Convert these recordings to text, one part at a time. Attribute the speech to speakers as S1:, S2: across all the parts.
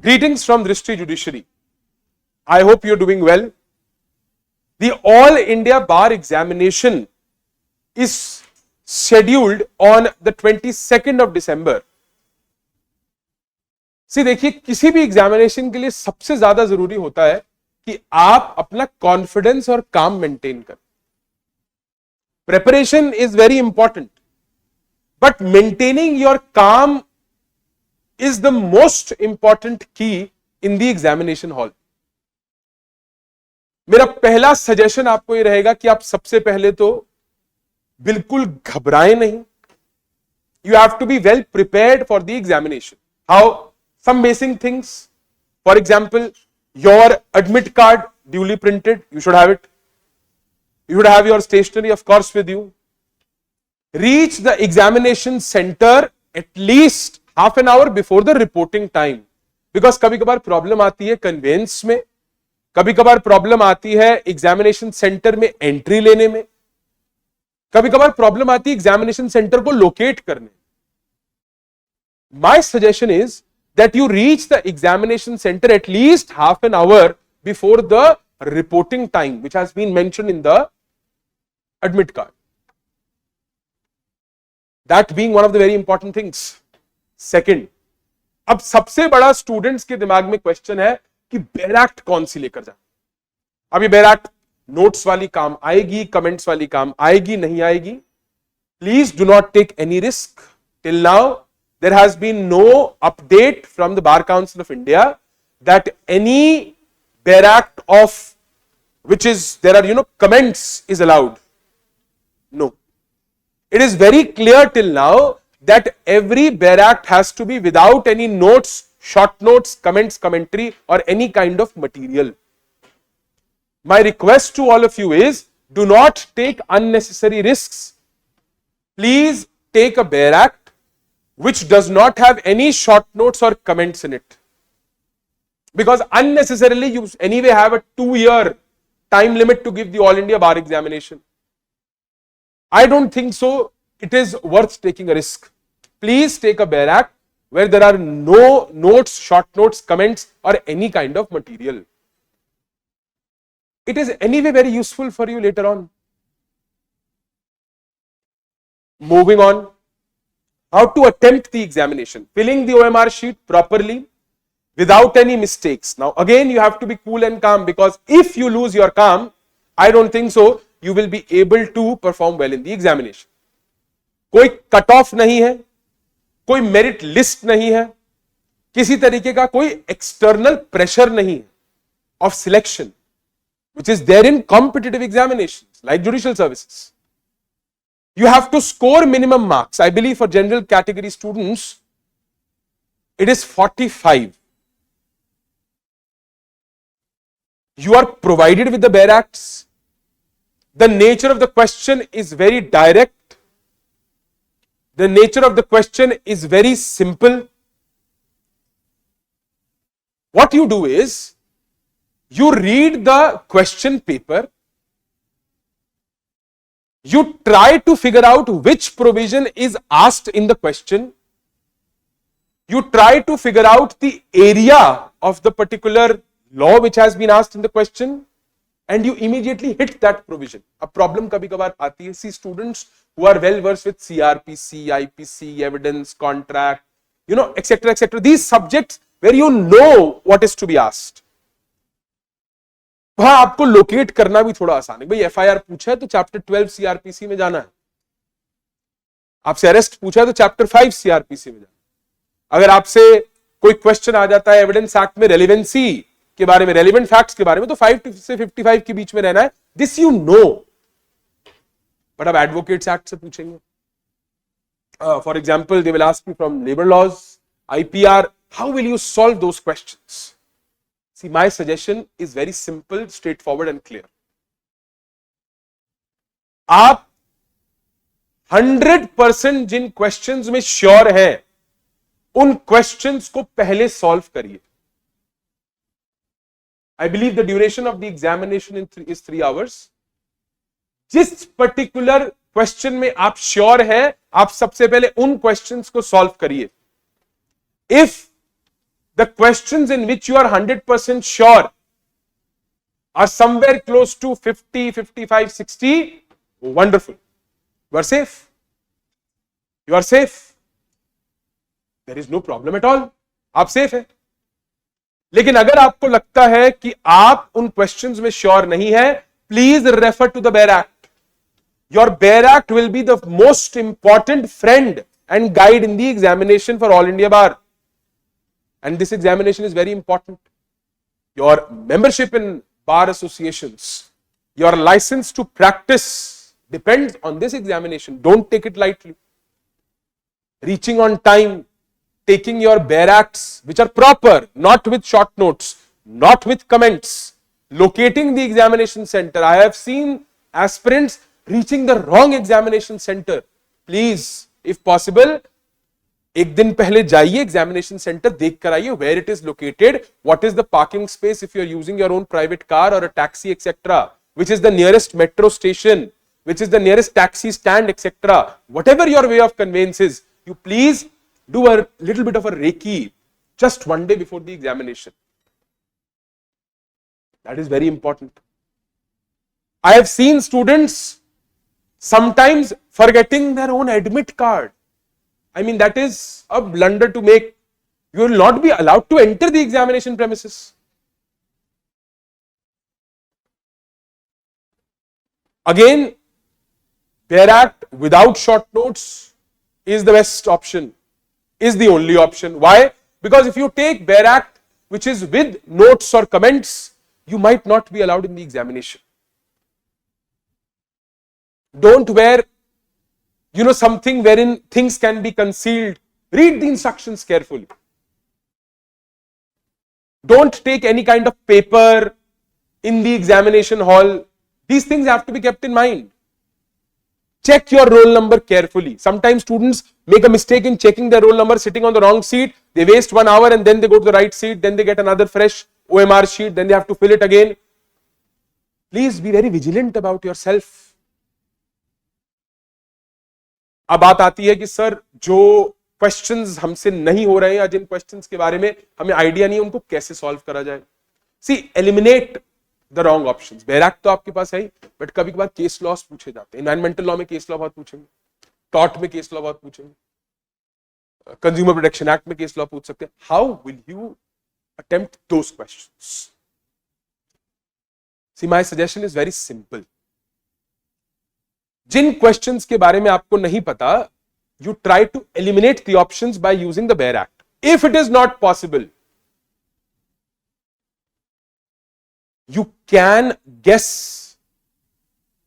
S1: Greetings from Drishti Judiciary. I hope you're doing well. The All India Bar Examination is scheduled on the 22nd of December. See, देखिए किसी भी examination के लिए सबसे ज्यादा जरूरी होता है कि आप अपना कॉन्फिडेंस और काम मेंटेन करें. Preparation is very important, but maintaining your calm is the most important key in the examination hall. मेरा पहला सजेशन आपको ये रहेगा कि आप सबसे पहले तो बिल्कुल घबराएं नहीं. You have to be well prepared for the examination. How? Some basic things. For example, your admit card duly printed, you should have it. You should have your stationery, of course, with you. Reach the examination center at least half an hour before the reporting time. Because कभी कभार problem आती है convince में, कभी कभार problem आती है examination centre में एंट्री लेने में, कभी कभार प्रॉब्लम आती है एग्जामिनेशन सेंटर को लोकेट करने. My suggestion is that you reach the examination center at least half an hour before the reporting time, which has been mentioned in the admit card. That being one of the very important things. Second, अब सबसे बड़ा students के दिमाग में question है कि बैराक्ट कौन सी लेकर जाए. अब ये बैराक्ट नोट्स वाली काम आएगी, कमेंट्स वाली काम आएगी, नहीं आएगी. Please do not take any risk. Till now there has been no update from the Bar Council of India that any baract of which is there are comments is allowed. No, it is very clear till now that every baract has to be without any notes, short notes, comments, commentary or any kind of material. My request to all of you is do not take unnecessary risks. Please take a baract which does not have any short notes or comments in it, because unnecessarily you anyway have a 2-year time limit to give the All India Bar Examination. I don't think so it is worth taking a risk. Please take a baract where there are no notes, short notes, comments or any kind of material. It is anyway very useful for you later on. Moving on. How to attempt the examination. Filling the OMR sheet properly without any mistakes. Now again you have to be cool and calm, because if you lose your calm, I don't think so you will be able to perform well in the examination. कोई cut off नहीं है, कोई merit list नहीं है, किसी तरीके का कोई एक्सटर्नल प्रेशर नहीं है of selection which is there in competitive examinations like judicial services. You have to score minimum marks. I believe for general category students, it is 45. You are provided with the baracts. The nature of the question is very direct. The nature of the question is very simple. What you do is, you read the question paper. You try to figure out which provision is asked in the question. You try to figure out the area of the particular law which has been asked in the question, and you immediately hit that provision. A problem kabhi kabhar aati hai. See, students who are well versed with CRPC, IPC, evidence, contract, etc., etc. These subjects where you know what is to be asked. वहां आपको locate करना भी थोड़ा आसान है. भाई FIR पूछा है तो चैप्टर 12 सीआरपीसी में जाना है. आपसे अरेस्ट पूछा है तो चैप्टर 5 सीआरपीसी में जाना है. अगर आपसे कोई क्वेश्चन आ जाता है एविडेंस एक्ट में रेलेवेंसी के बारे में, रेलेवेंट फैक्ट्स के बारे में, तो 5 से 55 के बीच में रहना है. This you know. बट अब एडवोकेट्स एक्ट से पूछेंगे. For example they will ask you from labour laws, IPR, how will you solve those questions? See, my suggestion is very simple, straightforward and clear. आप 100% जिन questions में sure है उन questions को पहले solve करिए. I believe the duration of the examination is 3 hours. जिस particular question में आप श्योर है, आप सबसे पहले उन क्वेश्चंस को सॉल्व करिए. If the questions in which you are 100% sure are somewhere close to 50, 55, 60, wonderful. You are safe. You are safe. There is no problem at all. आप safe है. लेकिन अगर आपको लगता है कि आप उन क्वेश्चंस में श्योर नहीं है, please refer to the bare act. Your bare act will be the most important friend and guide in the examination for all India bar. And this examination is very important. Your membership in bar associations, your license to practice depends on this examination. Don't take it lightly. Reaching on time, taking your bare acts which are proper, not with short notes, not with comments, locating the examination center. I have seen aspirants reaching the wrong examination center. Please, if possible, एक दिन पहले जाइए examination centre, देख कर आइए where it is located, what is the parking space if you are using your own private car or a taxi etcetera, which is the nearest metro station, which is the nearest taxi stand etcetera, whatever your way of conveyance is, you please do a little bit of a recce just one day before the examination. That is very important. I have seen students sometimes forgetting their own admit card. I mean, that is a blunder to make. You will not be allowed to enter the examination premises. Again, bare act without short notes is the best option, is the only option. Why? Because if you take bare act which is with notes or comments, you might not be allowed in the examination. Don't wear something wherein things can be concealed. Read the instructions carefully. Don't take any kind of paper in the examination hall. These things have to be kept in mind. Check your roll number carefully. Sometimes students make a mistake in checking their roll number, sitting on the wrong seat. They waste 1 hour and then they go to the right seat. Then they get another fresh OMR sheet. Then they have to fill it again. Please be very vigilant about yourself. अब बात आती है कि sir जो questions हमसे नहीं हो रहे हैं या जिन क्वेश्चंस के बारे में हमें आइडिया नहीं है उनको कैसे सॉल्व करा जाए. See eliminate the wrong options. Bare act तो आपके पास है ही, बट कभी कभार केस लॉस पूछे जाते हैं. एनवायरमेंटल लॉ में केस लॉ बहुत पूछेंगे, टॉर्ट में केस लॉ बहुत पूछेंगे, कंज्यूमर प्रोटेक्शन एक्ट में केस लॉ पूछ सकते हैं. How will you attempt those questions? See my suggestion is very simple. जिन क्वेश्चंस के बारे में आपको नहीं पता, you try to eliminate the options by using the bare act. If it is not possible, you can guess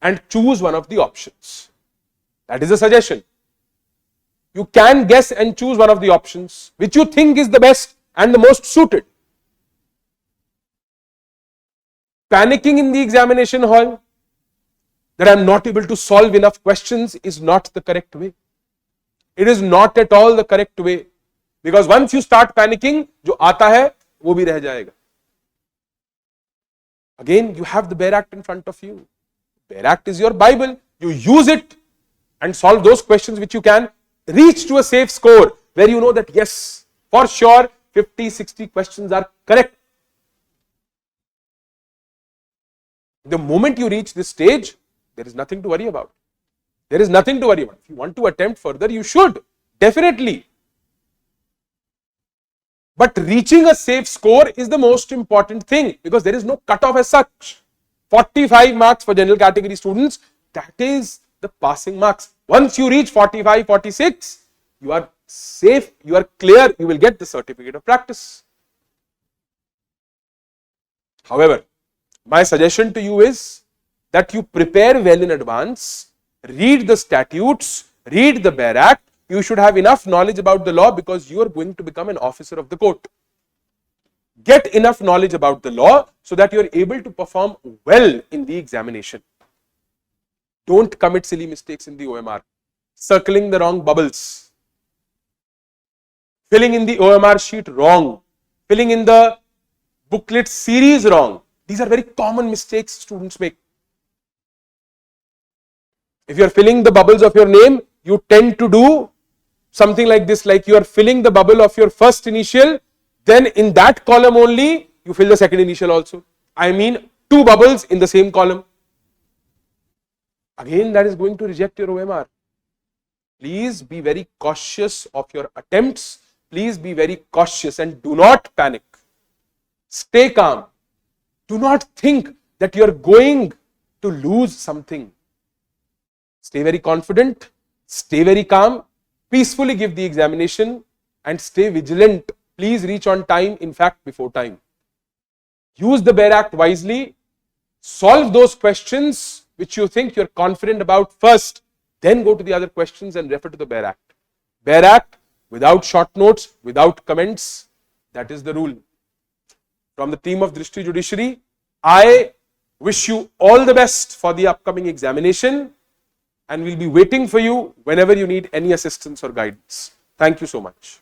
S1: and choose one of the options. That is a suggestion. You can guess and choose one of the options which you think is the best and the most suited. Panicking in the examination hall that I am not able to solve enough questions is not the correct way. It is not at all the correct way, because once you start panicking, जो आता है वो भी रह जाएगा. Again, you have the bare act in front of you. Bare act is your Bible. You use it and solve those questions which you can reach to a safe score where you know that yes, for sure 50, 60 questions are correct. The moment you reach this stage, there is nothing to worry about. There is nothing to worry about. If you want to attempt further, you should, definitely. But reaching a safe score is the most important thing, because there is no cutoff as such. 45 marks for general category students, that is the passing marks. Once you reach 45, 46, you are safe, you are clear, you will get the certificate of practice. However, my suggestion to you is that you prepare well in advance, read the statutes, read the bare act. You should have enough knowledge about the law because you are going to become an officer of the court. Get enough knowledge about the law so that you are able to perform well in the examination. Don't commit silly mistakes in the OMR. Circling the wrong bubbles, filling in the OMR sheet wrong, filling in the booklet series wrong. These are very common mistakes students make. If you are filling the bubbles of your name, you tend to do something like this, like you are filling the bubble of your first initial, then in that column only you fill the second initial also. I mean 2 bubbles in the same column. Again, that is going to reject your OMR. Please be very cautious of your attempts. Please be very cautious and do not panic. Stay calm. Do not think that you are going to lose something. Stay very confident, stay very calm, peacefully give the examination and stay vigilant. Please reach on time, in fact before time. Use the BEAR Act wisely. Solve those questions which you think you're confident about first, then go to the other questions and refer to the BEAR Act. BEAR Act without short notes, without comments, that is the rule. From the team of Drishti Judiciary, I wish you all the best for the upcoming examination and we'll be waiting for you whenever you need any assistance or guidance. Thank you so much.